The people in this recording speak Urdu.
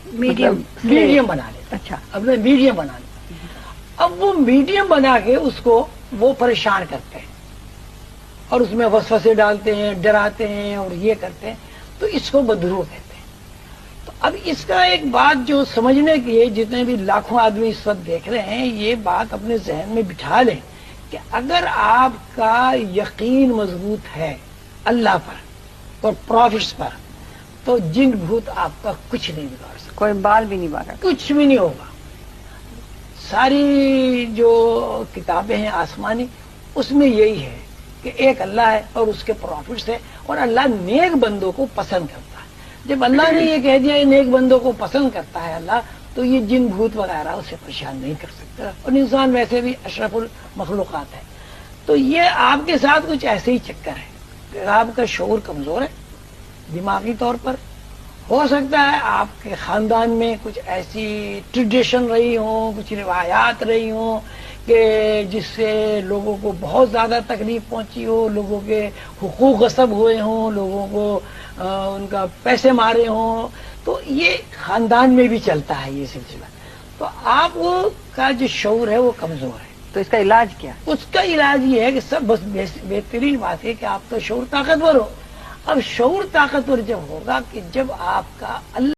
میڈیم بنا لیتے. اچھا اپنے میڈیم بنا لیتے. اب وہ میڈیم بنا کے اس کو وہ پریشان کرتے ہیں اور اس میں وسوسے ڈالتے ہیں, ڈراتے ہیں اور یہ کرتے ہیں, تو اس کو بدروح کہتے ہیں. تو اب اس کا ایک بات جو سمجھنے کی ہے, جتنے بھی لاکھوں آدمی اس وقت دیکھ رہے ہیں, یہ بات اپنے ذہن میں بٹھا لیں کہ اگر آپ کا یقین مضبوط ہے اللہ پر اور پروفٹس پر, تو جن بھوت آپ کا کچھ نہیں بگاڑ سکتا, کوئی بال بھی نہیں بالا. کچھ بھی نہیں ہوگا. ساری جو کتابیں ہیں آسمانی, اس میں یہی ہے کہ ایک اللہ ہے اور اس کے پروفٹس ہے, اور اللہ نیک بندوں کو پسند کرتا ہے. جب اللہ نے یہ کہہ دیا نیک بندوں کو پسند کرتا ہے اللہ, تو یہ جن بھوت وغیرہ اسے پریشان نہیں کر سکتا, اور انسان ویسے بھی اشرف المخلوقات ہے. تو یہ آپ کے ساتھ کچھ ایسے ہی چکر ہے کہ آپ کا شعور کمزور ہے دماغی طور پر. ہو سکتا ہے آپ کے خاندان میں کچھ ایسی ٹریڈیشن رہی ہوں, کچھ روایات رہی ہوں کہ جس سے لوگوں کو بہت زیادہ تکلیف پہنچی ہو, لوگوں کے حقوق غصب ہوئے ہوں, لوگوں کو ان کا پیسے مارے ہوں. تو یہ خاندان میں بھی چلتا ہے یہ سلسلہ. تو آپ کا جو شعور ہے وہ کمزور ہے. تو اس کا علاج کیا؟ اس کا علاج یہ ہے کہ سب بس بہترین بات ہے کہ آپ کا شعور طاقتور ہو. اب شعور طاقتور جب ہوگا کہ جب آپ کا اللہ